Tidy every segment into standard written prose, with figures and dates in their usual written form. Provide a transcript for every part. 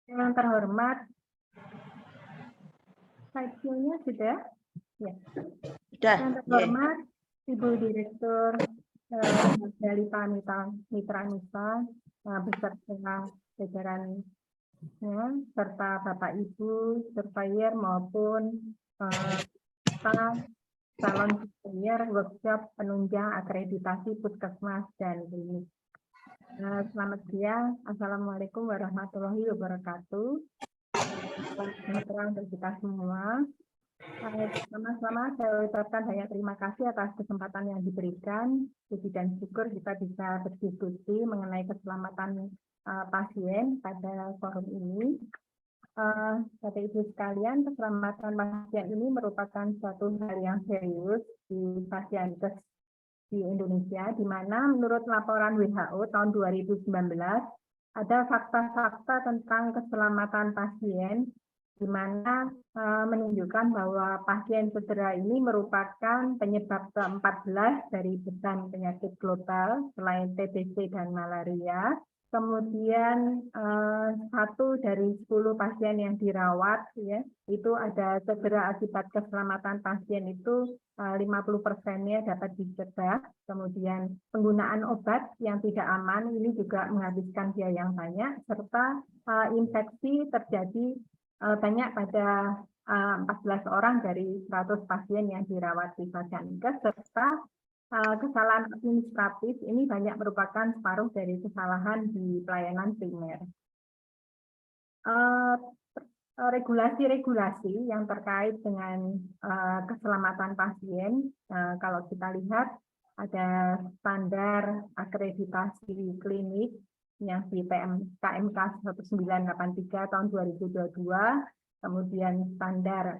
Yang terhormat, slide-nya sudah? Ya. Sudah. Yang terhormat, Ibu Direktur dari Mitra Nisa beserta jajaran serta Bapak Ibu surveyor maupun calon surveyor workshop penunjang akreditasi puskesmas dan klinik. Selamat siang, Assalamualaikum warahmatullahi wabarakatuh. Selamat untuk kita semua. Sama-sama saya ucapkan banyak terima kasih atas kesempatan yang diberikan. Puji dan syukur kita bisa berdiskusi mengenai keselamatan pasien pada forum ini. Bapak Ibu sekalian, keselamatan pasien ini merupakan suatu hal yang serius di Pasienkes di Indonesia, di mana menurut laporan WHO tahun 2019 ada fakta-fakta tentang keselamatan pasien, di mana menunjukkan bahwa pasien cedera ini merupakan penyebab ke-14 dari beban penyakit global selain TBC dan malaria. Kemudian 1 dari 10 pasien yang dirawat, ya, itu ada cedera akibat keselamatan pasien itu 50%-nya dapat dicegah. Kemudian penggunaan obat yang tidak aman ini juga menghabiskan biaya yang banyak, serta infeksi terjadi banyak pada 14 orang dari 100 pasien yang dirawat di Pasienkes, serta kesalahan administratif ini banyak merupakan separuh dari kesalahan di pelayanan primer. Regulasi-regulasi yang terkait dengan keselamatan pasien, kalau kita lihat ada standar akreditasi klinik yang di KMK 1983 tahun 2022, kemudian standar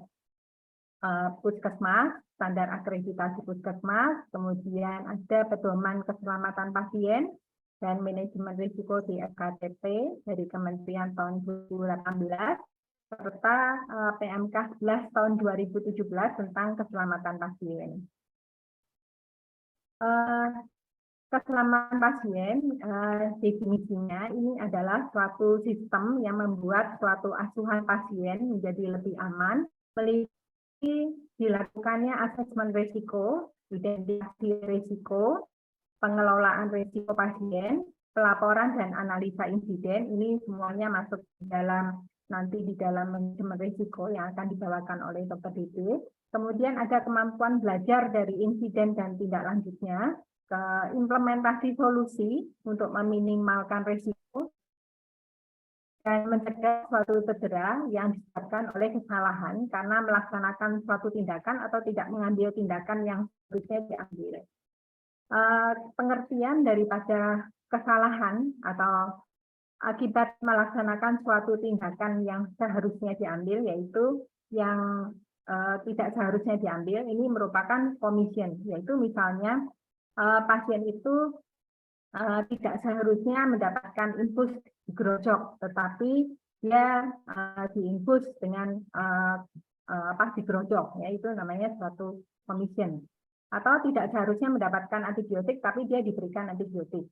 puskesmas, standar akreditasi puskesmas, kemudian ada pedoman keselamatan pasien dan manajemen risiko di FKTP dari Kementerian tahun 2018, serta PMK 11 tahun 2017 tentang keselamatan pasien. Keselamatan pasien, definisinya ini adalah suatu sistem yang membuat suatu asuhan pasien menjadi lebih aman, dilakukannya asesmen risiko, identifikasi risiko, pengelolaan risiko pasien, pelaporan dan analisa insiden, ini semuanya masuk nanti di dalam manajemen risiko yang akan dibawakan oleh Dr. Dede. Kemudian ada kemampuan belajar dari insiden dan tindak lanjutnya, implementasi solusi untuk meminimalkan risiko, dan mencegah suatu cedera yang disebabkan oleh kesalahan karena melaksanakan suatu tindakan atau tidak mengambil tindakan yang harusnya diambil. Pengertian daripada kesalahan atau akibat melaksanakan suatu tindakan yang seharusnya diambil, yaitu yang tidak seharusnya diambil, ini merupakan komision, yaitu misalnya pasien itu tidak seharusnya mendapatkan infus digerojok, tetapi dia diinfus dengan digerojok, yaitu namanya suatu komision. Atau tidak seharusnya mendapatkan antibiotik, tapi dia diberikan antibiotik.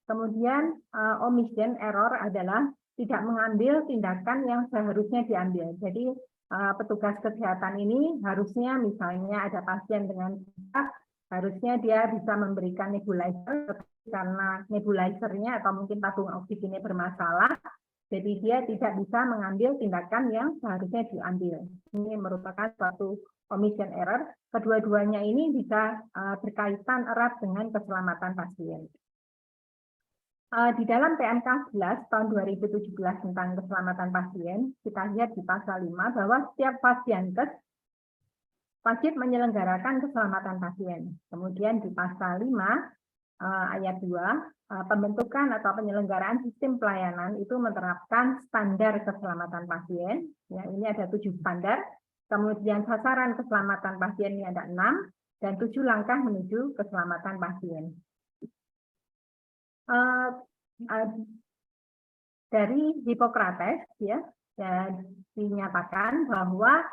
Kemudian omission error adalah tidak mengambil tindakan yang seharusnya diambil. Jadi petugas kesehatan ini harusnya misalnya ada pasien dengan harusnya dia bisa memberikan nebulizer, karena nebulizernya atau mungkin tabung oksigennya bermasalah, jadi dia tidak bisa mengambil tindakan yang seharusnya diambil. Ini merupakan suatu omission error. Kedua-duanya ini bisa berkaitan erat dengan keselamatan pasien. Di dalam PMK 11 tahun 2017 tentang keselamatan pasien, kita lihat di pasal 5 bahwa setiap Pasienkes wajib menyelenggarakan keselamatan pasien. Kemudian di pasal 5 ayat 2, pembentukan atau penyelenggaraan sistem pelayanan itu menerapkan standar keselamatan pasien. Ya, ini ada 7 standar. Kemudian sasaran keselamatan pasien ini ada 6 dan 7 langkah menuju keselamatan pasien. Dari Hippocrates ya dinyatakan bahwa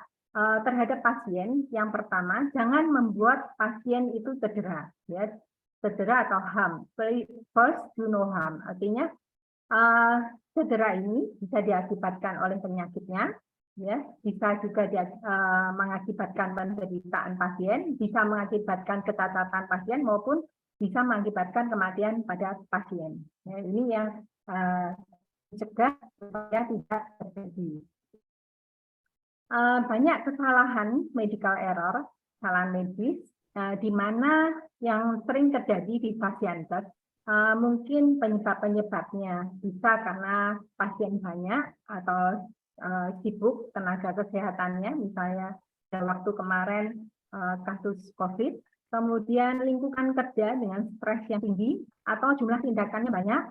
terhadap pasien yang pertama jangan membuat pasien itu cedera, ya, cedera atau harm. First do no harm, artinya Cedera ini bisa diakibatkan oleh penyakitnya, ya, bisa juga mengakibatkan penderitaan pasien, bisa mengakibatkan kecacatan pasien maupun bisa mengakibatkan kematian pada pasien. Ya, ini yang dicegah supaya tidak terjadi. Banyak kesalahan medical error, kesalahan medis, di mana yang sering terjadi di pasienkes. Mungkin penyebab-penyebabnya bisa karena pasien banyak atau sibuk tenaga kesehatannya, misalnya pada waktu kemarin kasus COVID, kemudian lingkungan kerja dengan stres yang tinggi atau jumlah tindakannya banyak,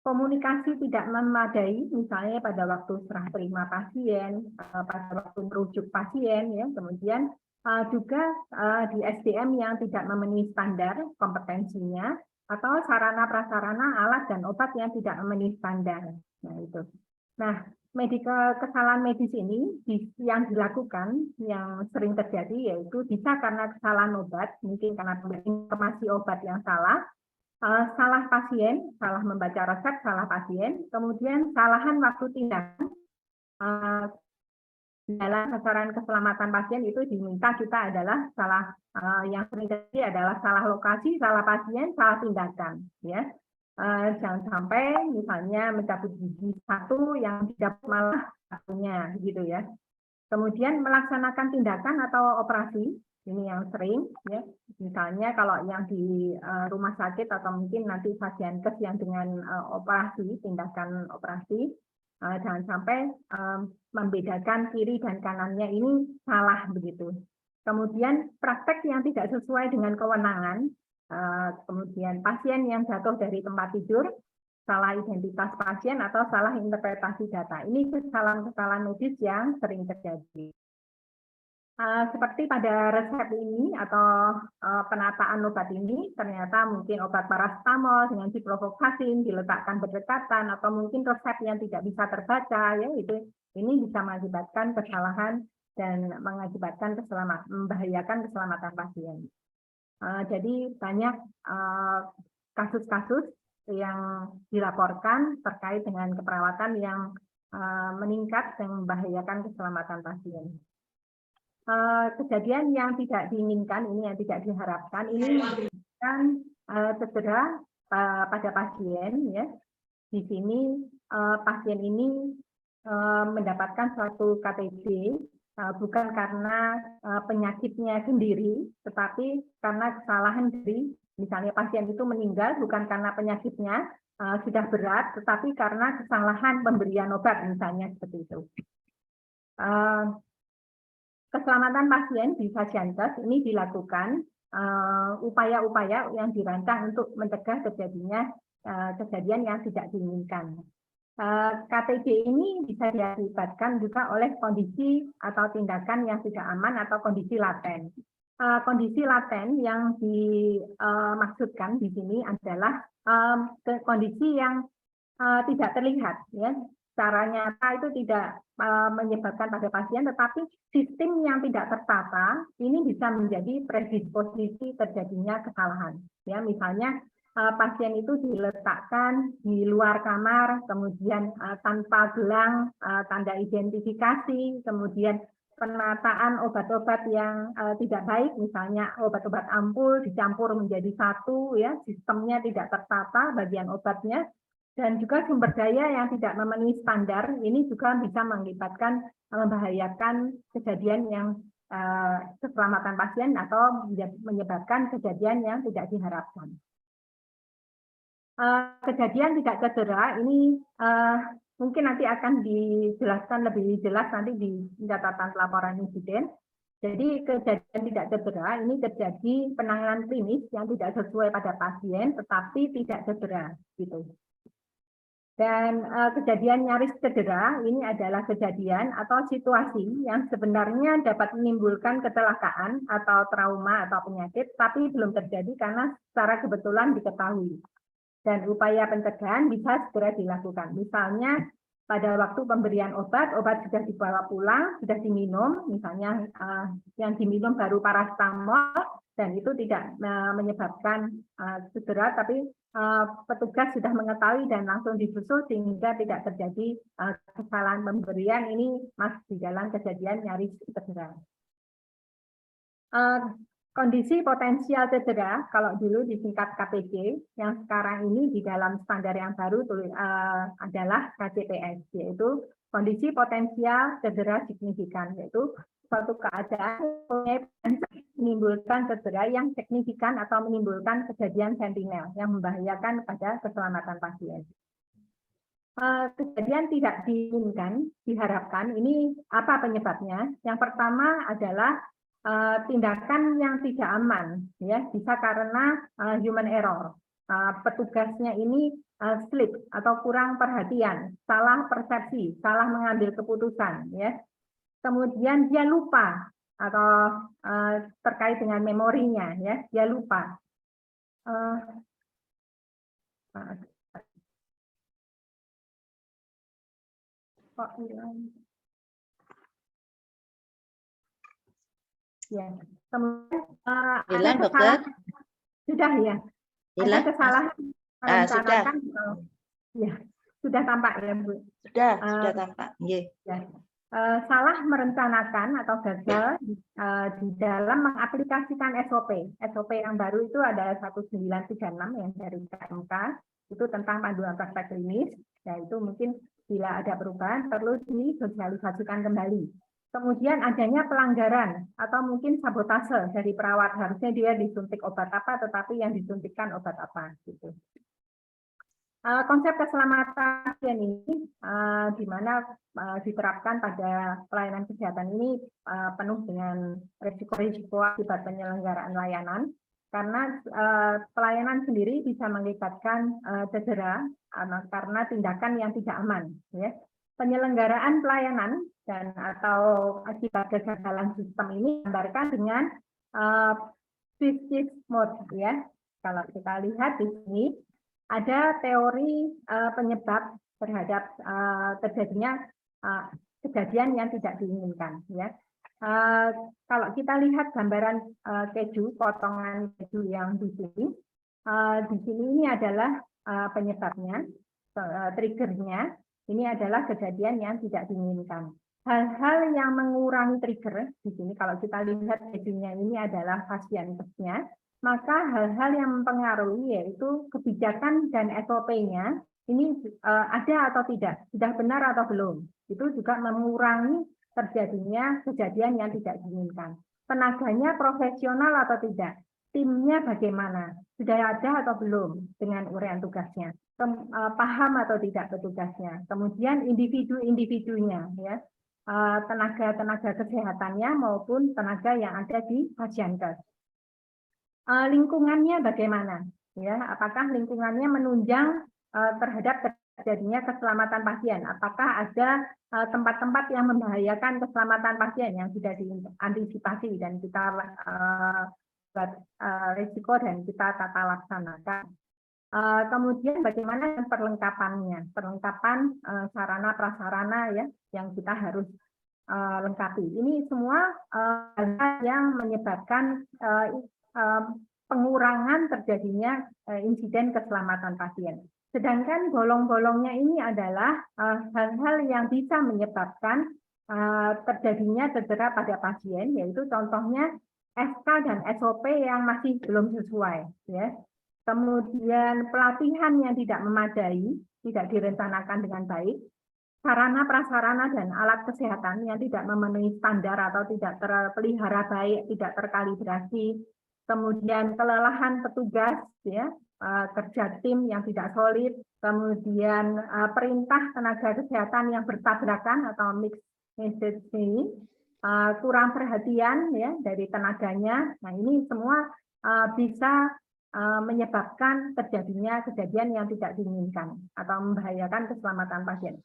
komunikasi tidak memadai, misalnya pada waktu serah terima pasien, pada waktu merujuk pasien, ya, kemudian juga di SDM yang tidak memenuhi standar kompetensinya, atau sarana prasarana alat dan obat yang tidak memenuhi standar. Nah, itu. Nah, kesalahan medis ini yang dilakukan, yang sering terjadi, yaitu bisa karena kesalahan obat, mungkin karena informasi obat yang salah pasien, salah membaca resep, salah pasien, kemudian kesalahan waktu tindakan. Dalam sasaran keselamatan pasien itu diminta kita adalah yang sering terjadi adalah salah lokasi, salah pasien, salah tindakan, ya. Jangan sampai misalnya mencabut gigi satu yang tidak malah satunya, gitu ya. Kemudian melaksanakan tindakan atau operasi, ini yang sering, ya. Misalnya kalau yang di rumah sakit atau mungkin nanti pasienkes yang dengan operasi, tindakan operasi, jangan sampai membedakan kiri dan kanannya ini salah begitu. Kemudian praktek yang tidak sesuai dengan kewenangan, kemudian pasien yang jatuh dari tempat tidur, salah identitas pasien atau salah interpretasi data. Ini kesalahan-kesalahan medis yang sering terjadi. Seperti pada resep ini atau penataan obat ini, ternyata mungkin obat paracetamol dengan ciprofloxacin diletakkan berdekatan, atau mungkin resep yang tidak bisa terbaca, ya, ini bisa mengakibatkan kesalahan dan mengakibatkan membahayakan keselamatan pasien. Jadi banyak kasus-kasus yang dilaporkan terkait dengan keperawatan yang meningkat dan membahayakan keselamatan pasien. Kejadian yang tidak diinginkan, ini yang tidak diharapkan, ini memberikan cedera pada pasien, ya. Di sini pasien ini mendapatkan suatu KTP bukan karena penyakitnya sendiri, tetapi karena kesalahan dari, misalnya pasien itu meninggal bukan karena penyakitnya sudah berat, tetapi karena kesalahan pemberian obat, misalnya seperti itu. Keselamatan pasien di pasienkes ini dilakukan upaya-upaya yang dirancang untuk mencegah terjadinya kejadian yang tidak diinginkan. KTG ini bisa diakibatkan juga oleh kondisi atau tindakan yang tidak aman atau kondisi laten. Kondisi laten yang dimaksudkan di sini adalah kondisi yang tidak terlihat, ya. Secara nyata itu tidak menyebabkan pada pasien, tetapi sistem yang tidak tertata ini bisa menjadi predisposisi terjadinya kesalahan. Ya, misalnya pasien itu diletakkan di luar kamar, kemudian tanpa gelang, tanda identifikasi, kemudian penataan obat-obat yang tidak baik, misalnya obat-obat ampul dicampur menjadi satu, ya, sistemnya tidak tertata bagian obatnya. Dan juga sumber daya yang tidak memenuhi standar, ini juga bisa mengakibatkan membahayakan kejadian yang keselamatan pasien atau menyebabkan kejadian yang tidak diharapkan. Kejadian tidak cedera ini mungkin nanti akan dijelaskan lebih jelas nanti di catatan laporan insiden. Jadi kejadian tidak cedera ini terjadi penanganan klinis yang tidak sesuai pada pasien, tetapi tidak cedera, gitu. Dan kejadian nyaris cedera ini adalah kejadian atau situasi yang sebenarnya dapat menimbulkan kecelakaan atau trauma atau penyakit, tapi belum terjadi karena secara kebetulan diketahui. Dan upaya pencegahan bisa segera dilakukan. Misalnya pada waktu pemberian obat sudah dibawa pulang, sudah diminum, misalnya yang diminum baru paracetamol, dan itu tidak menyebabkan cedera, tapi petugas sudah mengetahui dan langsung disusul sehingga tidak terjadi kesalahan pemberian. Ini masih di dalam kejadian nyaris cedera. Kondisi potensial cedera, kalau dulu disingkat KPC, yang sekarang ini di dalam standar yang baru adalah KCPS, yaitu kondisi potensial cedera signifikan, yaitu suatu keadaan menimbulkan cedera yang signifikan atau menimbulkan kejadian sentinel yang membahayakan pada keselamatan pasien. Kejadian tidak diinginkan, diharapkan, ini apa penyebabnya? Yang pertama adalah tindakan yang tidak aman, ya, bisa karena human error. Petugasnya ini slip atau kurang perhatian, salah persepsi, salah mengambil keputusan, ya. Kemudian dia lupa atau terkait dengan memorinya, ya, dia lupa. Ya, kemudian ada kesalahan, sudah ya, ada kesalahan merencanakan, ya, sudah tampak ya Bu? Sudah tampak. Ya. Salah merencanakan atau gagal di dalam mengaplikasikan SOP. SOP yang baru itu ada 1936 yang dari KMK, itu tentang panduan praktek klinis, yaitu mungkin bila ada perubahan perlu disosialisasikan kembali. Kemudian adanya pelanggaran atau mungkin sabotase dari perawat, harusnya dia disuntik obat apa, tetapi yang disuntikkan obat apa, gitu. Konsep keselamatan pasien ini di mana diterapkan pada pelayanan kesehatan ini penuh dengan risiko-risiko akibat penyelenggaraan layanan, karena pelayanan sendiri bisa mengakibatkan cedera karena tindakan yang tidak aman, ya. Penyelenggaraan pelayanan dan atau akibat kegagalan sistem ini digambarkan dengan Swiss mode, ya. Kalau kita lihat di sini ada teori penyebab terhadap terjadinya kejadian yang tidak diinginkan, ya. Kalau kita lihat gambaran keju, potongan keju yang di sini ini adalah penyebabnya, triggernya. Ini adalah kejadian yang tidak diinginkan. Hal-hal yang mengurangi trigger di sini, kalau kita lihat kejunya ini adalah pasiennya, maka hal-hal yang mempengaruhi yaitu kebijakan dan SOP-nya ini ada atau tidak, sudah benar atau belum. Itu juga mengurangi terjadinya kejadian yang tidak diinginkan. Tenaganya profesional atau tidak, timnya bagaimana, sudah ada atau belum dengan uraian tugasnya, paham atau tidak petugasnya. Kemudian individu-individunya, ya, tenaga-tenaga kesehatannya maupun tenaga yang ada di pasienkes. Lingkungannya bagaimana, ya, apakah lingkungannya menunjang terhadap terjadinya keselamatan pasien, apakah ada tempat-tempat yang membahayakan keselamatan pasien yang sudah diantisipasi dan kita buat risiko dan kita tata laksanakan. Kemudian bagaimana perlengkapannya, perlengkapan sarana prasarana, ya, yang kita harus lengkapi. Ini semua hal yang menyebabkan pengurangan terjadinya insiden keselamatan pasien. Sedangkan bolong-bolongnya ini adalah hal-hal yang bisa menyebabkan terjadinya cedera pada pasien, yaitu contohnya SK dan SOP yang masih belum sesuai, ya. Kemudian pelatihan yang tidak memadai, tidak direncanakan dengan baik, sarana prasarana dan alat kesehatan yang tidak memenuhi standar atau tidak terpelihara baik, tidak terkalibrasi, kemudian kelelahan petugas, ya, kerja tim yang tidak solid, kemudian perintah tenaga kesehatan yang bertabrakan atau mixed message ini, kurang perhatian, ya, dari tenaganya. Nah, ini semua bisa menyebabkan terjadinya kejadian yang tidak diinginkan atau membahayakan keselamatan pasien.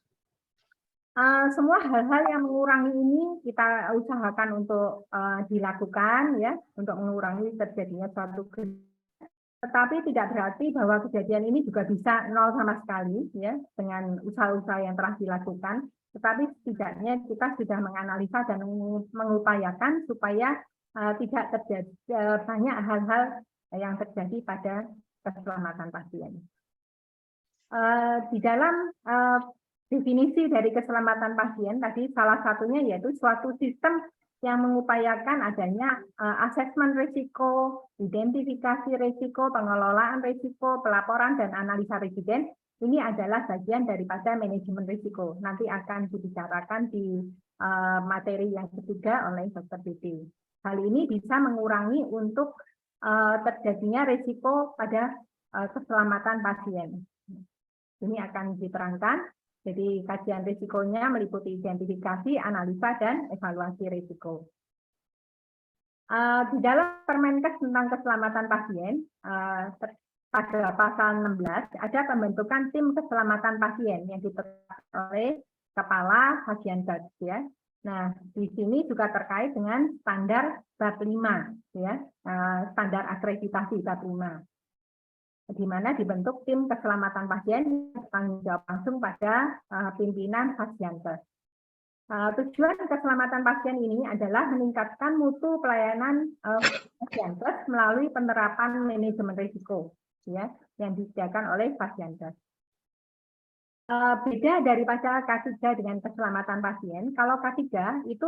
Semua hal-hal yang mengurangi ini kita usahakan untuk dilakukan, ya, untuk mengurangi terjadinya suatu kejadian. Tetapi tidak berarti bahwa kejadian ini juga bisa nol sama sekali, ya, dengan usaha-usaha yang telah dilakukan. Tetapi setidaknya kita sudah menganalisa dan mengupayakan supaya tidak terjadi banyak hal-hal yang terjadi pada keselamatan pasien. Di dalam definisi dari keselamatan pasien tadi salah satunya yaitu suatu sistem yang mengupayakan adanya asesmen risiko, identifikasi risiko, pengelolaan risiko, pelaporan dan analisa residen. Ini adalah bagian daripada manajemen risiko. Nanti akan dibicarakan di materi yang ketiga oleh Dr. Dede. Hal ini bisa mengurangi untuk terjadinya risiko pada keselamatan pasien. Ini akan diterangkan. Jadi kajian risikonya meliputi identifikasi, analisa, dan evaluasi risiko. Di dalam Permenkes tentang keselamatan pasien, pada pasal 16 ada pembentukan tim keselamatan pasien yang ditetapkan oleh Kepala Hasiankes, ya. Nah, di sini juga terkait dengan standar bab 5, ya, standar akreditasi bab 5. Di mana dibentuk tim keselamatan pasien bertanggung jawab langsung pada pimpinan Hasiankes. Tujuan keselamatan pasien ini adalah meningkatkan mutu pelayanan Hasiankes melalui penerapan manajemen risiko, ya, yang disediakan oleh Hasiankes. Beda daripada K3 dengan keselamatan pasien, kalau K3 itu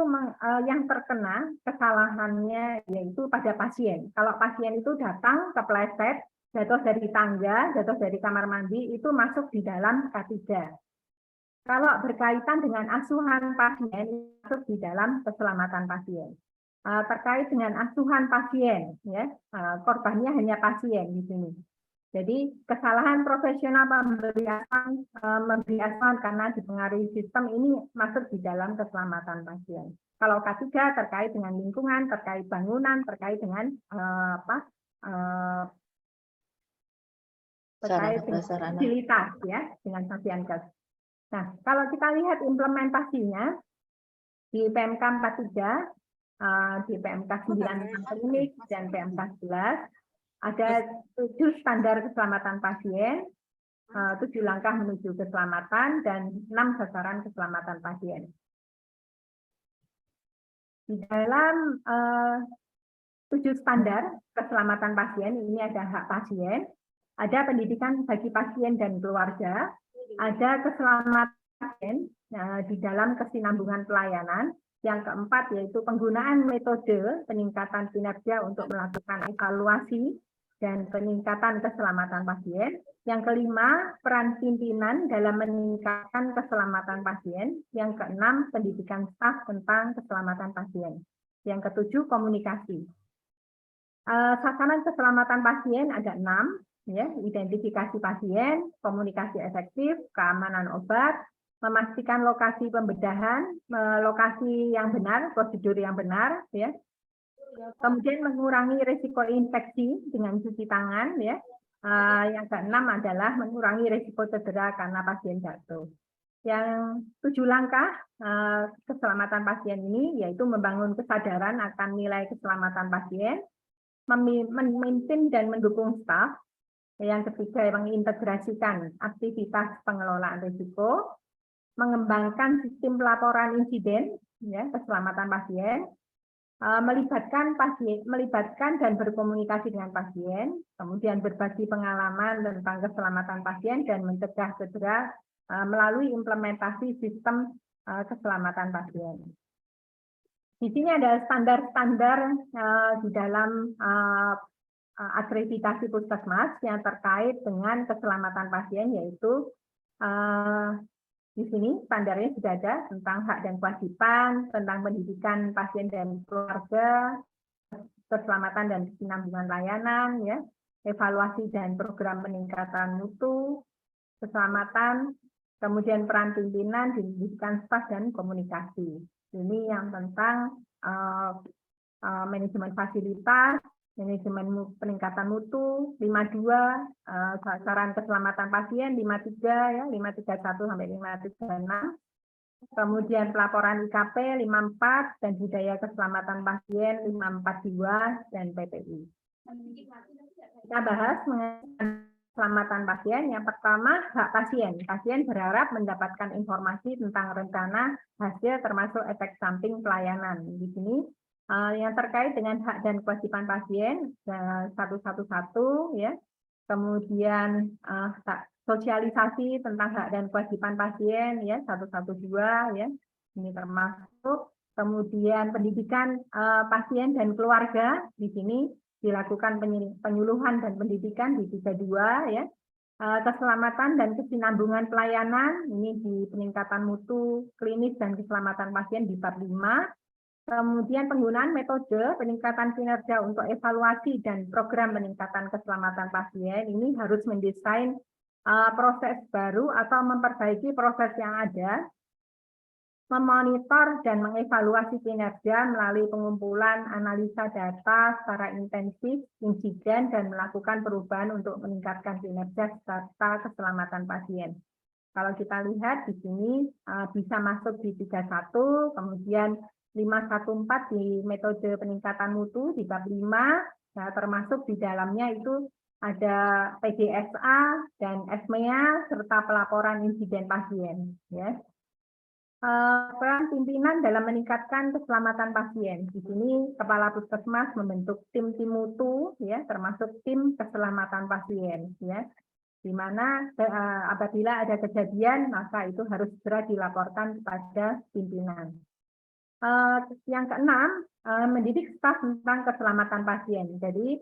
yang terkena kesalahannya yaitu pada pasien. Kalau pasien itu datang kepleset, jatuh dari tangga, jatuh dari kamar mandi, itu masuk di dalam K3. Kalau berkaitan dengan asuhan pasien, masuk di dalam keselamatan pasien. Terkait dengan asuhan pasien, ya, korbannya hanya pasien di sini. Jadi kesalahan profesional memberi asuhan karena dipengaruhi sistem ini masuk di dalam keselamatan pasien. Kalau K3 terkait dengan lingkungan, terkait bangunan, terkait dengan terkait dengan fasilitas, ya, dengan Hasiankes. Nah, kalau kita lihat implementasinya di PMK 43, di PMK 9 klinik dan PMK 11 ada 7 standar keselamatan pasien, 7 langkah menuju keselamatan dan 6 sasaran keselamatan pasien. Di dalam 7 standar keselamatan pasien ini ada hak pasien, ada pendidikan bagi pasien dan keluarga, ada keselamatan pasien di dalam kesinambungan pelayanan. Yang keempat yaitu penggunaan metode peningkatan kinerja untuk melakukan evaluasi dan peningkatan keselamatan pasien. Yang kelima, peran pimpinan dalam meningkatkan keselamatan pasien. Yang keenam, pendidikan staf tentang keselamatan pasien. Yang ketujuh, komunikasi. Sasaran keselamatan pasien ada 6. Ya, identifikasi pasien, komunikasi efektif, keamanan obat, memastikan lokasi pembedahan, lokasi yang benar, prosedur yang benar, ya. Kemudian mengurangi risiko infeksi dengan cuci tangan, ya. Yang keenam adalah mengurangi risiko cedera karena pasien jatuh. Yang 7 langkah keselamatan pasien ini yaitu membangun kesadaran akan nilai keselamatan pasien, memimpin dan mendukung staf. Yang ketiga, mengintegrasikan aktivitas pengelolaan risiko, mengembangkan sistem pelaporan insiden, ya, keselamatan pasien, melibatkan dan berkomunikasi dengan pasien, kemudian berbagi pengalaman tentang keselamatan pasien dan mencegah cedera melalui implementasi sistem keselamatan pasien. Di sini ada standar-standar di dalam akreditasi puskesmas yang terkait dengan keselamatan pasien, yaitu di sini standarnya sudah ada tentang hak dan kewajiban, tentang pendidikan pasien dan keluarga, keselamatan dan kesinambungan layanan, ya, evaluasi dan program peningkatan mutu, keselamatan, kemudian peran pimpinan, pendidikan staf dan komunikasi. Ini yang tentang manajemen fasilitas, manajemen peningkatan mutu, 52, sasaran keselamatan pasien, 53, ya, 531 sampai 536. Kemudian pelaporan IKP, 54, dan budaya keselamatan pasien, 542, dan PPI. Kita bahas mengenai keselamatan pasien. Yang pertama, hak pasien. Pasien berharap mendapatkan informasi tentang rencana hasil termasuk efek samping pelayanan. Di sini yang terkait dengan hak dan kewajiban pasien 111 ya. Kemudian sosialisasi tentang hak dan kewajiban pasien ya 112 ya. Ini termasuk. Kemudian pendidikan pasien dan keluarga di sini dilakukan penyuluhan dan pendidikan di 32 ya. Keselamatan dan kesinambungan pelayanan ini di peningkatan mutu klinis dan keselamatan pasien di bab 5. Kemudian penggunaan metode peningkatan kinerja untuk evaluasi dan program peningkatan keselamatan pasien ini harus mendesain proses baru atau memperbaiki proses yang ada, memonitor dan mengevaluasi kinerja melalui pengumpulan analisa data secara intensif, insiden, dan melakukan perubahan untuk meningkatkan kinerja serta keselamatan pasien. Kalau kita lihat di sini bisa masuk di 31, kemudian 514 di metode peningkatan mutu di bab 5, nah, termasuk di dalamnya itu ada PDSA dan SMEA serta pelaporan insiden pasien. Ya. Peran pimpinan dalam meningkatkan keselamatan pasien. Di sini Kepala Puskesmas membentuk tim-tim mutu, ya, termasuk tim keselamatan pasien. Ya. Di mana apabila ada kejadian maka itu harus segera dilaporkan kepada pimpinan. Yang keenam, mendidik staf tentang keselamatan pasien. Jadi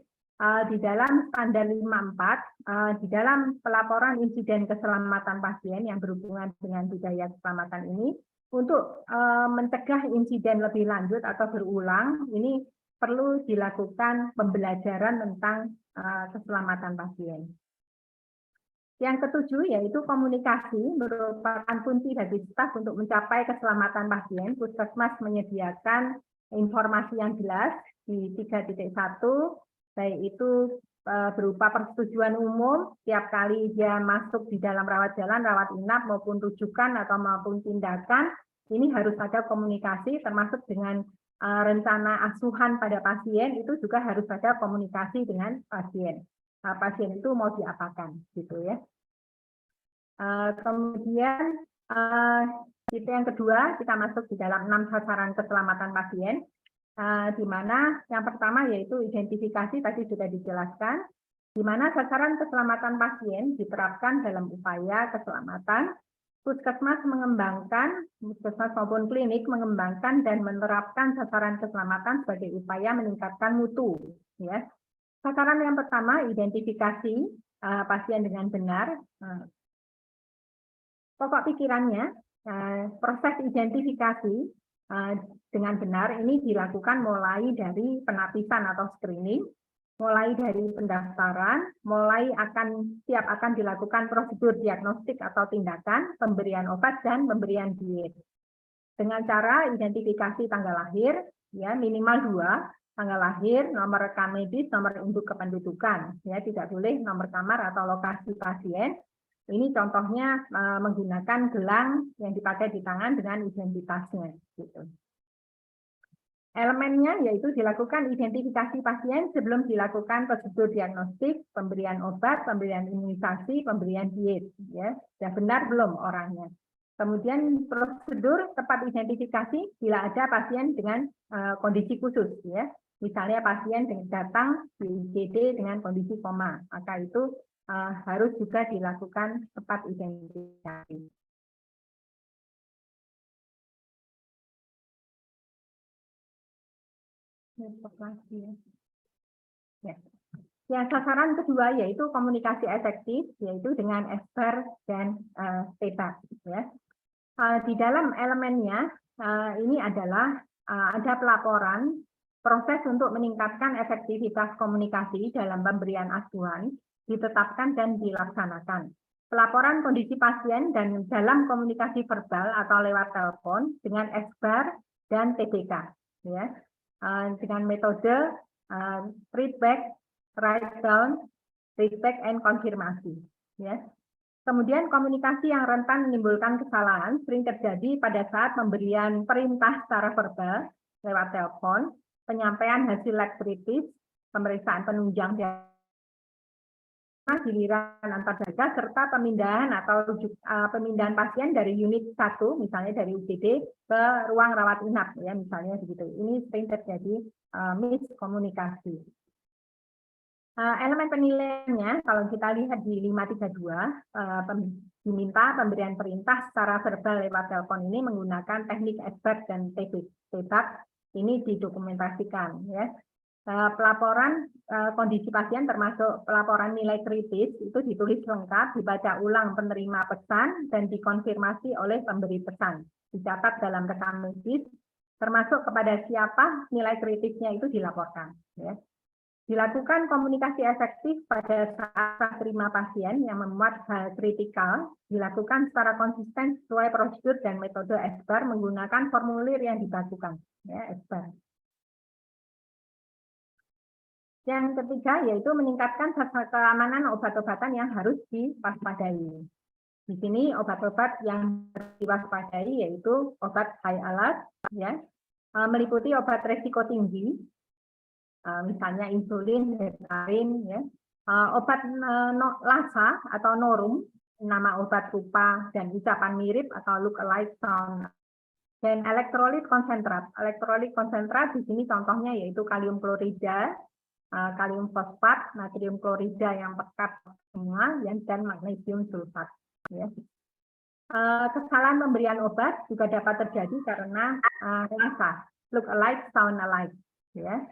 di dalam standar 54, di dalam pelaporan insiden keselamatan pasien yang berhubungan dengan budaya keselamatan ini, untuk mencegah insiden lebih lanjut atau berulang, ini perlu dilakukan pembelajaran tentang keselamatan pasien. Yang ketujuh yaitu komunikasi merupakan kunci bagi staf untuk mencapai keselamatan pasien. Puskesmas menyediakan informasi yang jelas di 3.1, baik itu berupa persetujuan umum setiap kali dia masuk di dalam rawat jalan, rawat inap maupun rujukan atau maupun tindakan. Ini harus ada komunikasi termasuk dengan rencana asuhan pada pasien, itu juga harus ada komunikasi dengan pasien. Pasien itu mau diapakan gitu ya. Kemudian itu yang kedua, kita masuk di dalam 6 sasaran keselamatan pasien, di mana yang pertama yaitu identifikasi tadi sudah dijelaskan, di mana sasaran keselamatan pasien diterapkan dalam upaya keselamatan. Puskesmas mengembangkan, puskesmas maupun klinik mengembangkan dan menerapkan sasaran keselamatan sebagai upaya meningkatkan mutu. Ya. Sasaran yang pertama, identifikasi pasien dengan benar. Pokok pikirannya, proses identifikasi dengan benar ini dilakukan mulai dari penapisan atau screening, mulai dari pendaftaran, mulai siap akan dilakukan prosedur diagnostik atau tindakan, pemberian obat dan pemberian diet. Dengan cara identifikasi tanggal lahir, ya minimal 2, tanggal lahir, nomor rekam medis, nomor induk kependudukan, ya tidak boleh nomor kamar atau lokasi pasien. Ini contohnya menggunakan gelang yang dipakai di tangan dengan identitasnya. Gitu. Elemennya yaitu dilakukan identifikasi pasien sebelum dilakukan prosedur diagnostik, pemberian obat, pemberian imunisasi, pemberian diet. Ya, sudah benar belum orangnya. Kemudian prosedur tepat identifikasi bila ada pasien dengan kondisi khusus. Ya, misalnya pasien datang di IGD dengan kondisi koma, maka itu harus juga dilakukan tepat identifikasi. Ya. Yang sasaran kedua yaitu komunikasi efektif, yaitu dengan expert dan TETA. Ya. Di dalam elemennya ini adalah ada pelaporan proses untuk meningkatkan efektivitas komunikasi dalam pemberian asuhan ditetapkan dan dilaksanakan. Pelaporan kondisi pasien dan dalam komunikasi verbal atau lewat telepon dengan expert dan TBK. Ya. Dengan metode readback, write down, readback, and konfirmasi. Ya. Kemudian komunikasi yang rentan menimbulkan kesalahan sering terjadi pada saat pemberian perintah secara verbal lewat telepon, penyampaian hasil lab kritis, pemeriksaan penunjang giliran antar daerah serta pemindahan atau pemindahan pasien dari unit 1 misalnya dari UGD ke ruang rawat inap ya misalnya begitu. Ini sering terjadi miskomunikasi. Elemen penilaiannya kalau kita lihat di 532 diminta pemberian perintah secara verbal lewat telepon ini menggunakan teknik expert dan TBAC ini didokumentasikan ya. Pelaporan kondisi pasien termasuk pelaporan nilai kritis itu ditulis lengkap, dibaca ulang penerima pesan dan dikonfirmasi oleh pemberi pesan, dicatat dalam rekam medis, termasuk kepada siapa nilai kritisnya itu dilaporkan. Ya. Dilakukan komunikasi efektif pada saat terima pasien yang memuat hal kritikal, dilakukan secara konsisten sesuai prosedur dan metode ESPER menggunakan formulir yang dibakukan. Ya, ESPER. Yang ketiga yaitu meningkatkan keamanan obat-obatan yang harus diwaspadai. Di sini obat-obat yang diwaspadai yaitu obat high alert, ya, meliputi obat resiko tinggi, misalnya insulin, heparin, ya, obat LASA atau norum, nama obat rupa dan ucapan mirip atau look alike sound, dan elektrolit konsentrat. Elektrolit konsentrat di sini contohnya yaitu kalium klorida, kalium fosfat, natrium klorida yang pekat semua, dan magnesium sulfat. Ya. Kesalahan pemberian obat juga dapat terjadi karena LASA, look alike, sound alike. Ya.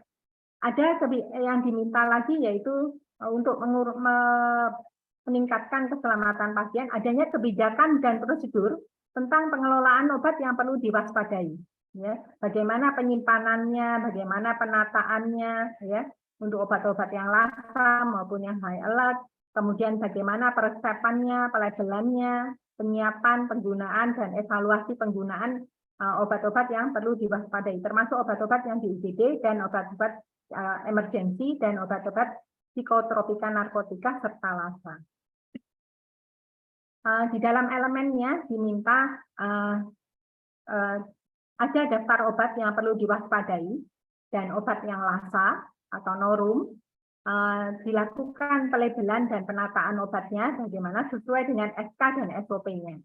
Ada yang diminta lagi yaitu untuk meningkatkan keselamatan pasien, adanya kebijakan dan prosedur tentang pengelolaan obat yang perlu diwaspadai. Ya. Bagaimana penyimpanannya, bagaimana penataannya, ya, untuk obat-obat yang LASA maupun yang high alert, kemudian bagaimana peresepannya, pelabelannya, penyiapan, penggunaan, dan evaluasi penggunaan obat-obat yang perlu diwaspadai, termasuk obat-obat yang di UGD dan obat-obat emergensi dan obat-obat psikotropika narkotika serta LASA. Di dalam elemennya diminta ada daftar obat yang perlu diwaspadai dan obat yang LASA atau norum, dilakukan pelabelan dan penataan obatnya bagaimana sesuai dengan SK dan SOP-nya.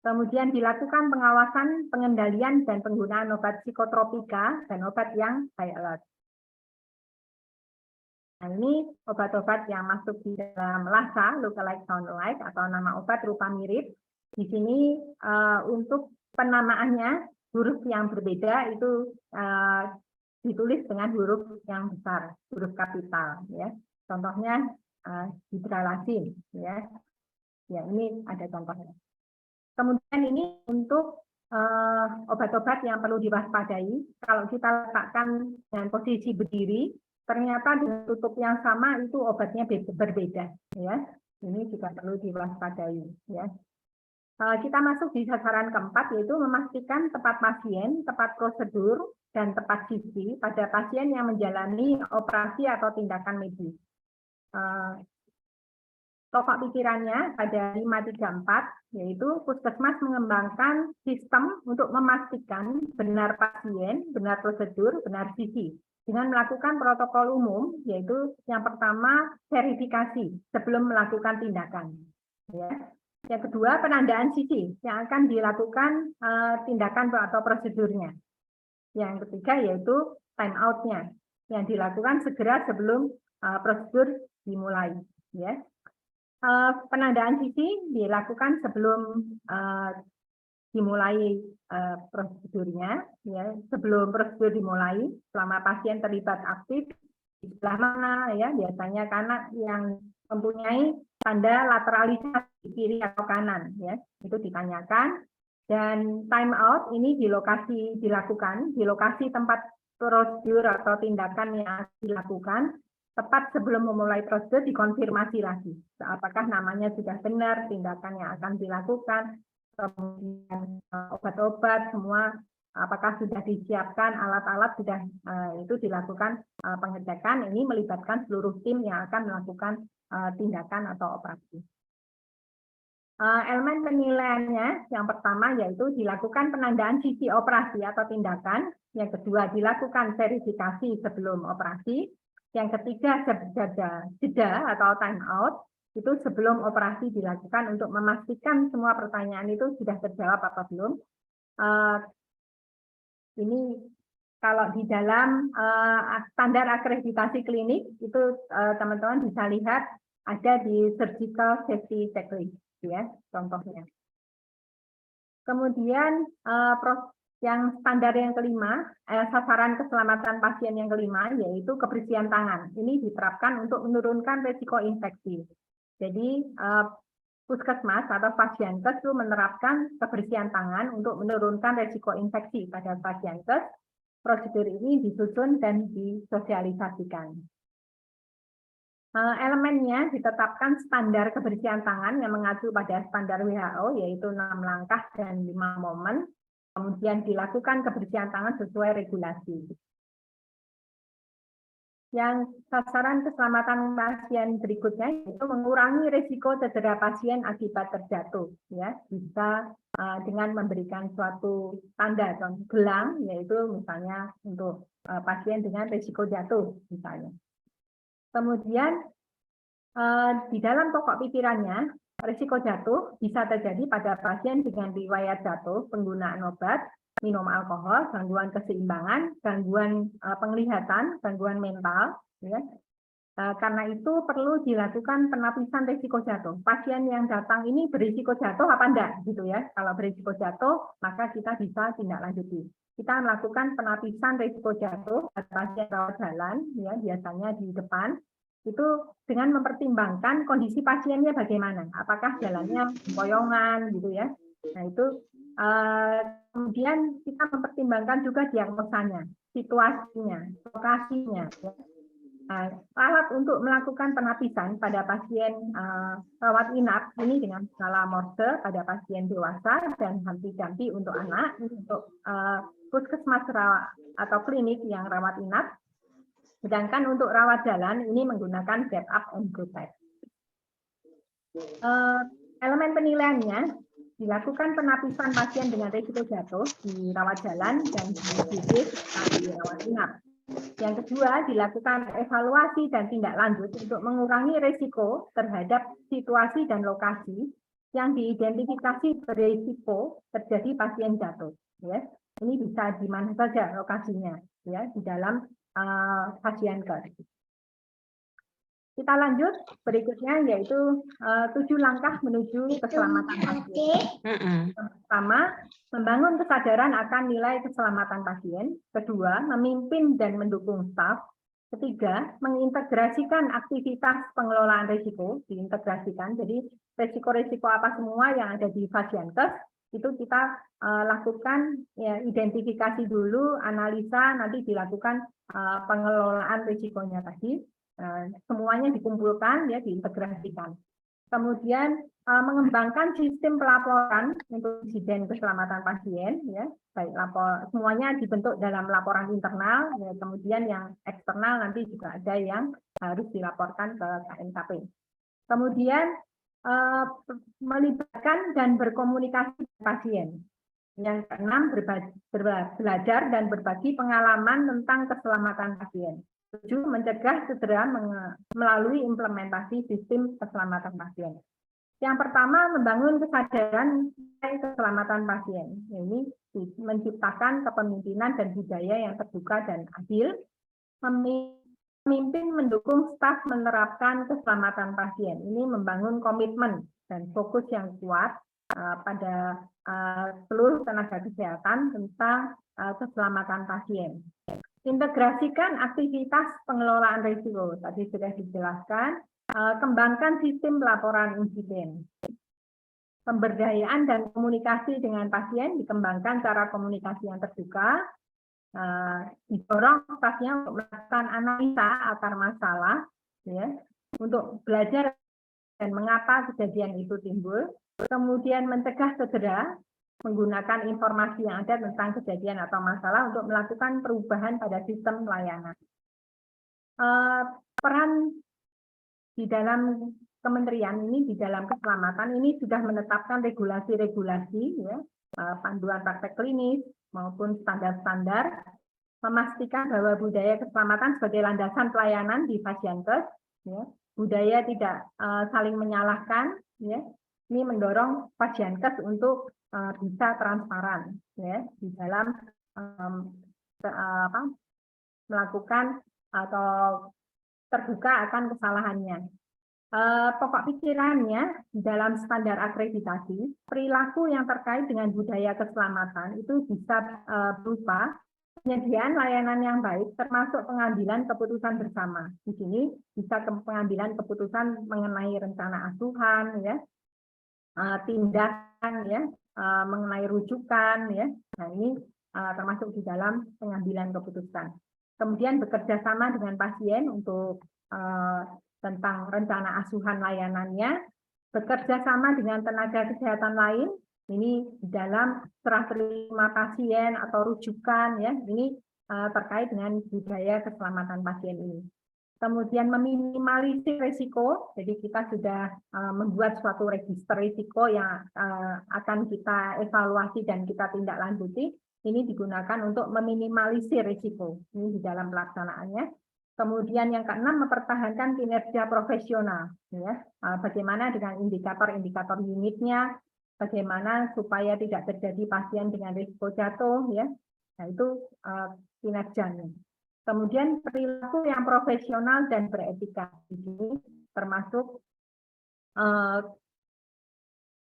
Kemudian dilakukan pengawasan, pengendalian, dan penggunaan obat psikotropika dan obat yang high alert. Nah, ini obat-obat yang masuk di dalam LASA, look alike, sound alike, atau nama obat rupa mirip. Di sini untuk penamaannya, huruf yang berbeda itu ditulis dengan huruf yang besar, huruf kapital, ya. Contohnya hidralazin, ya. Ya, ini ada contohnya. Kemudian ini untuk obat-obat yang perlu diwaspadai. Kalau kita letakkan dengan posisi berdiri, ternyata dengan tutup yang sama itu obatnya berbeda, ya. Ini juga perlu diwaspadai, ya. Kita masuk di sasaran keempat, yaitu memastikan tepat pasien, tepat prosedur, dan tepat sisi pada pasien yang menjalani operasi atau tindakan medis. Pokok pikirannya pada 534, yaitu puskesmas mengembangkan sistem untuk memastikan benar pasien, benar prosedur, benar sisi, dengan melakukan protokol umum, yaitu yang pertama verifikasi sebelum melakukan tindakan. Ya. Yang kedua, penandaan sisi yang akan dilakukan tindakan atau prosedurnya. Yang ketiga yaitu time out-nya yang dilakukan segera sebelum prosedur dimulai. Ya. Penandaan sisi dilakukan sebelum dimulai prosedurnya, ya, sebelum prosedur dimulai, selama pasien terlibat aktif di sebelah mana, ya, biasanya karena yang mempunyai tanda lateralisasi kiri atau kanan, ya, itu ditanyakan. Dan time out ini dilakukan di lokasi tempat prosedur atau tindakan yang dilakukan, tepat sebelum memulai prosedur dikonfirmasi lagi apakah namanya sudah benar, tindakan yang akan dilakukan, kemudian obat-obat semua apakah sudah disiapkan, alat-alat sudah itu dilakukan pengecekan. Ini melibatkan seluruh tim yang akan melakukan tindakan atau operasi. Elemen penilaiannya yang pertama yaitu dilakukan penandaan sisi operasi atau tindakan, yang kedua dilakukan verifikasi sebelum operasi, Yang ketiga, jeda atau time out, itu sebelum operasi dilakukan untuk memastikan semua pertanyaan itu sudah terjawab atau belum. Ini kalau di dalam standar akreditasi klinik, itu teman-teman bisa lihat ada di surgical safety checklist, ya, contohnya. Kemudian yang standar yang kelima, sasaran keselamatan pasien yang kelima, yaitu kebersihan tangan. Ini diterapkan untuk menurunkan risiko infeksi. Jadi, puskesmas atau pasienkes itu menerapkan kebersihan tangan untuk menurunkan risiko infeksi pada pasienkes. Prosedur ini disusun dan disosialisasikan. Elemennya ditetapkan standar kebersihan tangan yang mengacu pada standar WHO, yaitu 6 langkah dan 5 momen. Kemudian dilakukan kebersihan tangan sesuai regulasi. Yang sasaran keselamatan pasien berikutnya itu mengurangi risiko cedera pasien akibat terjatuh, ya, bisa dengan memberikan suatu tanda contoh gelang, yaitu misalnya untuk pasien dengan risiko jatuh misalnya. Kemudian di dalam pokok pikirannya, risiko jatuh bisa terjadi pada pasien dengan riwayat jatuh, penggunaan obat, minum alkohol, gangguan keseimbangan, gangguan penglihatan, gangguan mental. Ya. Karena itu perlu dilakukan penapisan risiko jatuh. Pasien yang datang ini berisiko jatuh apa enggak, gitu ya? Kalau berisiko jatuh, maka kita bisa tindak lanjuti. Kita melakukan penapisan risiko jatuh pada pasien rawat jalan, ya, biasanya di depan. Itu dengan mempertimbangkan kondisi pasiennya bagaimana, apakah jalannya boyongan gitu ya. Nah itu kemudian kita mempertimbangkan juga diagnosanya, situasinya, lokasinya. Ya. Alat untuk melakukan penapisan pada pasien rawat inap ini dengan skala Morse pada pasien dewasa dan henti-ganti untuk anak, untuk puskesmas atau klinik yang rawat inap. Sedangkan untuk rawat jalan ini menggunakan get up and go back. Elemen penilaiannya dilakukan penapisan pasien dengan risiko jatuh di rawat jalan dan di rawat inap. Yang kedua, dilakukan evaluasi dan tindak lanjut untuk mengurangi risiko terhadap situasi dan lokasi yang diidentifikasi berisiko terjadi pasien jatuh. Ya. Ini bisa di mana saja lokasinya, ya, di dalam pasienkes. Kita lanjut berikutnya, yaitu 7 langkah menuju keselamatan pasien. Pertama, membangun kesadaran akan nilai keselamatan pasien. Kedua, memimpin dan mendukung staf. Ketiga, mengintegrasikan aktivitas pengelolaan risiko, diintegrasikan. Jadi risiko-risiko apa semua yang ada di pasienkes itu kita lakukan ya, identifikasi dulu, analisa, nanti dilakukan pengelolaan risikonya tadi. Semuanya dikumpulkan, ya, diintegrasikan. Kemudian mengembangkan sistem pelaporan untuk insiden keselamatan pasien, ya, baik semuanya dibentuk dalam laporan internal, ya, kemudian yang eksternal nanti juga ada yang harus dilaporkan ke KNKP. Kemudian melibatkan dan berkomunikasi dengan pasien. Yang keenam, belajar dan berbagi pengalaman tentang keselamatan pasien. 7, mencegah cedera melalui implementasi sistem keselamatan pasien. Yang pertama, membangun kesadaran keselamatan pasien. Ini menciptakan kepemimpinan dan budaya yang terbuka dan adil. Memimpin mendukung staf menerapkan keselamatan pasien. Ini membangun komitmen dan fokus yang kuat pada seluruh tenaga kesehatan tentang keselamatan pasien. Integrasikan aktivitas pengelolaan risiko, tadi sudah dijelaskan. Kembangkan sistem pelaporan insiden. Pemberdayaan dan komunikasi dengan pasien, dikembangkan cara komunikasi yang terbuka. Didorong stafnya untuk melakukan analisa akar masalah, ya, untuk belajar dan mengapa kejadian itu timbul. Kemudian mencegah cedera, menggunakan informasi yang ada tentang kejadian atau masalah untuk melakukan perubahan pada sistem pelayanan. Peran di dalam kementerian ini, di dalam keselamatan ini sudah menetapkan regulasi-regulasi, ya, panduan praktek klinis maupun standar-standar memastikan bahwa budaya keselamatan sebagai landasan pelayanan di Pasienkes, ya, budaya tidak saling menyalahkan, ya, ini mendorong Pasienkes untuk bisa transparan, ya, di dalam melakukan atau terbuka akan kesalahannya. Pokok pikirannya di dalam standar akreditasi, perilaku yang terkait dengan budaya keselamatan itu bisa berupa penyediaan layanan yang baik, termasuk pengambilan keputusan bersama. Di sini bisa pengambilan keputusan mengenai rencana asuhan, ya, tindakan, ya, mengenai rujukan, ya. Nah, ini termasuk di dalam pengambilan keputusan. Kemudian bekerja sama dengan pasien untuk tentang rencana asuhan layanannya, bekerja sama dengan tenaga kesehatan lain, ini di dalam serah terima pasien atau rujukan, ya, ini terkait dengan budaya keselamatan pasien ini. Kemudian meminimalisir risiko, jadi kita sudah membuat suatu register risiko yang akan kita evaluasi dan kita tindak lanjuti, ini digunakan untuk meminimalisir risiko, ini di dalam pelaksanaannya. Kemudian yang keenam, mempertahankan kinerja profesional, ya. Bagaimana dengan indikator-indikator unitnya, bagaimana supaya tidak terjadi pasien dengan risiko jatuh, ya. Nah, itu kinerjanya. Kemudian perilaku yang profesional dan beretika, ini termasuk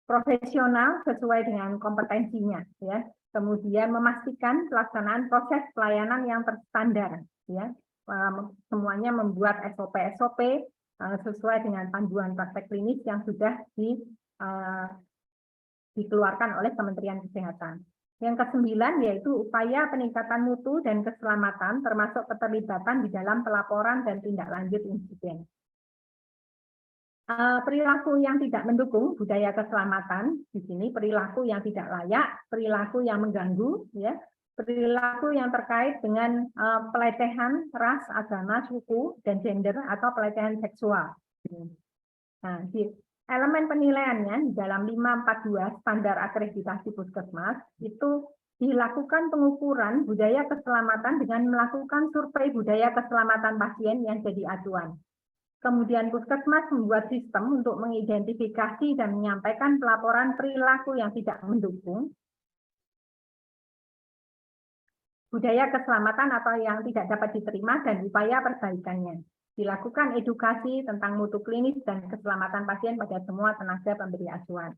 profesional sesuai dengan kompetensinya, ya. Kemudian memastikan pelaksanaan proses pelayanan yang terstandar, ya. Semuanya membuat SOP-SOP sesuai dengan panduan praktek klinis yang sudah dikeluarkan oleh Kementerian Kesehatan. Yang ke-9 yaitu upaya peningkatan mutu dan keselamatan termasuk keterlibatan di dalam pelaporan dan tindak lanjut insiden. Perilaku yang tidak mendukung budaya keselamatan, di sini perilaku yang tidak layak, perilaku yang mengganggu, ya, perilaku yang terkait dengan pelecehan ras, agama, suku, dan gender atau pelecehan seksual. Nah, di elemen penilaiannya di dalam 542 standar akreditasi puskesmas itu dilakukan pengukuran budaya keselamatan dengan melakukan survei budaya keselamatan pasien yang jadi acuan. Kemudian puskesmas membuat sistem untuk mengidentifikasi dan menyampaikan pelaporan perilaku yang tidak mendukung budaya keselamatan atau yang tidak dapat diterima dan upaya perbaikannya. Dilakukan edukasi tentang mutu klinis dan keselamatan pasien pada semua tenaga pemberi asuhan.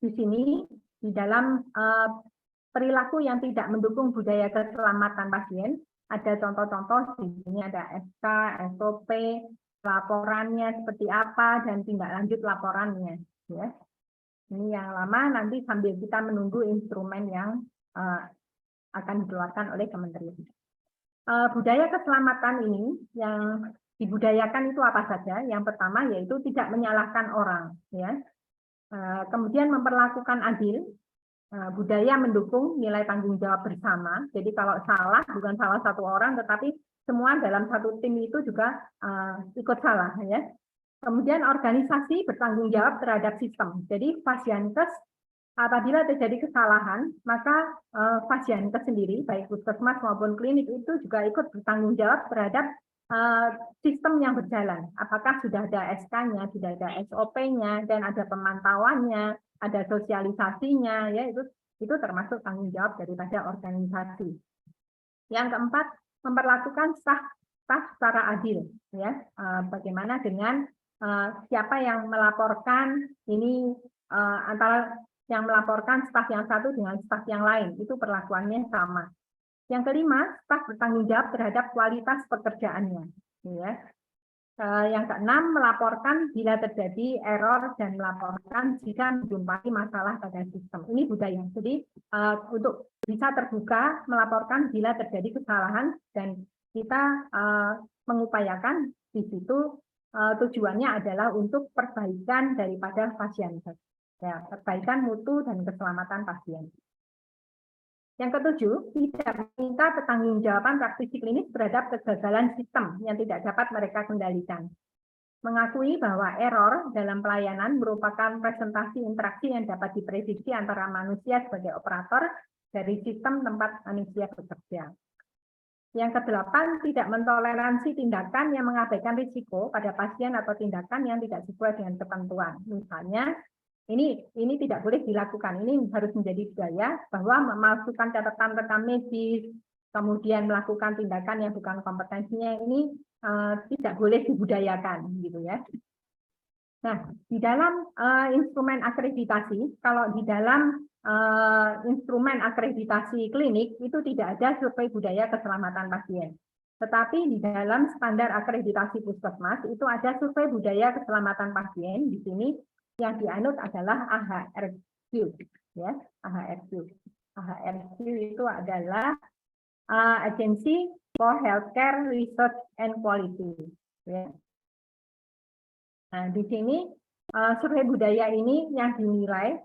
Di sini, di dalam perilaku yang tidak mendukung budaya keselamatan pasien, ada contoh-contoh, di sini ada SK, SOP, laporannya seperti apa, dan tindak lanjut laporannya. Ya. Ini yang lama, nanti sambil kita menunggu instrumen yang akan dikeluarkan oleh Kementerian. Budaya keselamatan ini yang dibudayakan itu apa saja? Yang pertama yaitu tidak menyalahkan orang, ya. Kemudian memperlakukan adil, budaya mendukung nilai tanggung jawab bersama. Jadi kalau salah bukan salah satu orang, tetapi semua dalam satu tim itu juga ikut salah, ya. Kemudian organisasi bertanggung jawab terhadap sistem. Jadi Pasienkes apabila terjadi kesalahan, maka Pasienkes sendiri, baik puskesmas maupun klinik itu juga ikut bertanggung jawab terhadap sistem yang berjalan. Apakah sudah ada SK-nya, sudah ada SOP-nya, dan ada pemantauannya, ada sosialisasinya, ya itu termasuk tanggung jawab daripada organisasi. Yang keempat, memperlakukan staf secara adil, ya. Bagaimana dengan siapa yang melaporkan ini antara yang melaporkan staf yang satu dengan staf yang lain, itu perlakuannya sama. Yang kelima, staf bertanggung jawab terhadap kualitas pekerjaannya. Ya. Yang keenam, melaporkan bila terjadi error dan melaporkan jika menjumpai masalah pada sistem. Ini budaya. Jadi untuk bisa terbuka, melaporkan bila terjadi kesalahan dan kita mengupayakan di situ tujuannya adalah untuk perbaikan daripada pasien. Ya, perbaikan mutu dan keselamatan pasien. Yang ketujuh, tidak meminta pertanggungjawaban praktisi klinis terhadap kegagalan sistem yang tidak dapat mereka kendalikan. Mengakui bahwa error dalam pelayanan merupakan presentasi interaksi yang dapat diprediksi antara manusia sebagai operator dari sistem tempat manusia bekerja. Yang kedelapan, tidak mentoleransi tindakan yang mengabaikan risiko pada pasien atau tindakan yang tidak sesuai dengan ketentuan. Misalnya, ini tidak boleh dilakukan. Ini harus menjadi budaya bahwa memasukkan catatan rekam medis, kemudian melakukan tindakan yang bukan kompetensinya ini tidak boleh dibudayakan, gitu ya. Nah, di dalam instrumen akreditasi, kalau di dalam instrumen akreditasi klinik itu tidak ada survei budaya keselamatan pasien. Tetapi di dalam standar akreditasi puskesmas itu ada survei budaya keselamatan pasien. Di sini yang dianut adalah AHRQ, ya, AHRQ. AHRQ itu adalah Agency for Healthcare Research and Quality. Ya. Nah, di sini survei budaya ini yang dinilai,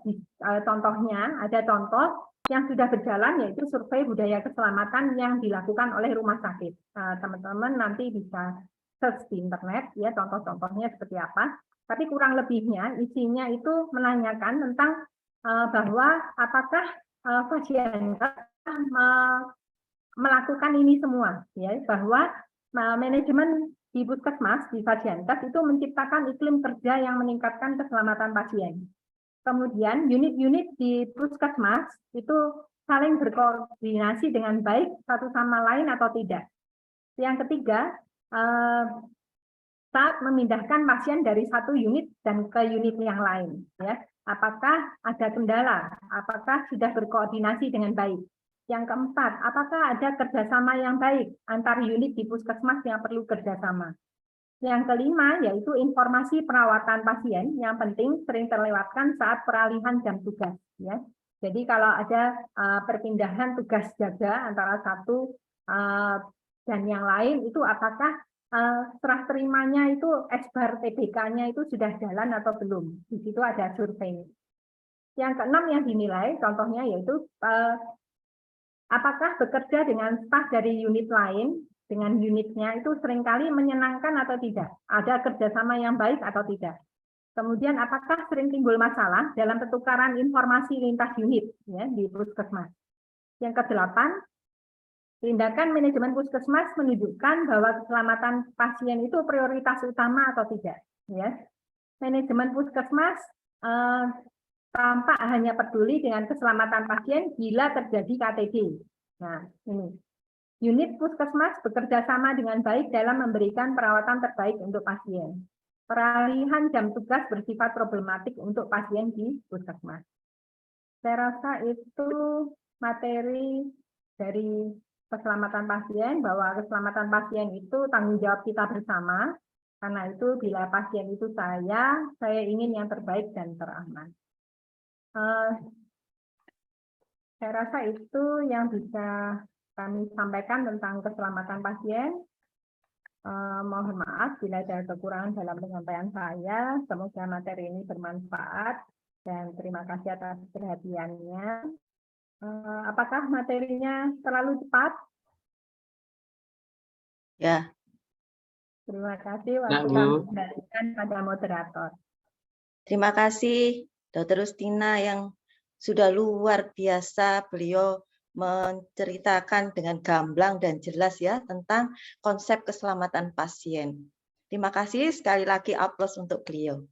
contohnya ada contoh yang sudah berjalan yaitu survei budaya keselamatan yang dilakukan oleh rumah sakit. Teman-teman nanti bisa search di internet ya contoh-contohnya seperti apa. Tapi kurang lebihnya isinya itu menanyakan tentang bahwa apakah pasien melakukan ini semua, ya bahwa manajemen di puskesmas, di Fasiankes itu menciptakan iklim kerja yang meningkatkan keselamatan pasien. Kemudian unit-unit di puskesmas itu saling berkoordinasi dengan baik satu sama lain atau tidak. Yang ketiga, saat memindahkan pasien dari satu unit dan ke unit yang lain, ya, apakah ada kendala? Apakah sudah berkoordinasi dengan baik? Yang keempat, apakah ada kerjasama yang baik antar unit di puskesmas yang perlu kerjasama? Yang kelima, yaitu informasi perawatan pasien yang penting sering terlewatkan saat peralihan jam tugas. Ya. Jadi kalau ada perpindahan tugas jaga antara satu dan yang lain, itu apakah serah terimanya itu SBAR TBK-nya itu sudah jalan atau belum? Di situ ada survei. Yang keenam yang dinilai, contohnya yaitu apakah bekerja dengan staf dari unit lain dengan unitnya itu seringkali menyenangkan atau tidak? Ada kerjasama yang baik atau tidak? Kemudian apakah sering timbul masalah dalam pertukaran informasi lintas unit ya, di puskesmas? Yang kedelapan, tindakan manajemen puskesmas menunjukkan bahwa keselamatan pasien itu prioritas utama atau tidak. Ya. Manajemen puskesmas tampak hanya peduli dengan keselamatan pasien bila terjadi KTD. Nah, ini. Unit puskesmas bekerja sama dengan baik dalam memberikan perawatan terbaik untuk pasien. Peralihan jam tugas bersifat problematik untuk pasien di puskesmas. Saya rasa itu materi dari keselamatan pasien, bahwa keselamatan pasien itu tanggung jawab kita bersama. Karena itu bila pasien itu saya ingin yang terbaik dan teraman. Saya rasa itu yang bisa kami sampaikan tentang keselamatan pasien. Mohon maaf bila ada kekurangan dalam penyampaian saya. Semoga materi ini bermanfaat dan terima kasih atas perhatiannya. Apakah materinya terlalu cepat? Ya. Terima kasih. Waktu kami kembalikan pada moderator. Terima kasih Dr. Rustina yang sudah luar biasa, beliau menceritakan dengan gamblang dan jelas ya tentang konsep keselamatan pasien. Terima kasih, sekali lagi aplaus untuk beliau.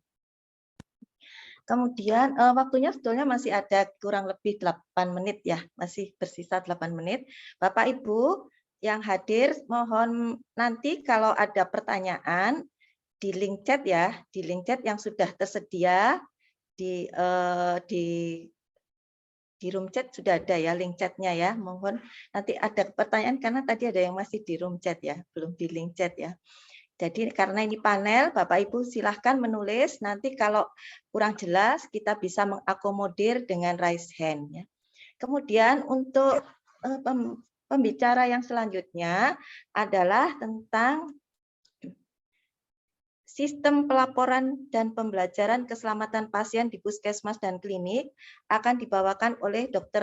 Kemudian waktunya sebetulnya masih ada kurang lebih 8 menit ya, masih bersisa 8 menit. Bapak Ibu yang hadir mohon nanti kalau ada pertanyaan di link chat ya, di link chat yang sudah tersedia di room chat sudah ada ya link chatnya ya. Mohon nanti ada pertanyaan karena tadi ada yang masih di room chat ya, belum di link chat ya. Jadi karena ini panel, Bapak Ibu silahkan menulis. Nanti kalau kurang jelas kita bisa mengakomodir dengan raise hand ya. Kemudian untuk pembicara yang selanjutnya adalah tentang sistem pelaporan dan pembelajaran keselamatan pasien di puskesmas dan klinik akan dibawakan oleh Dr.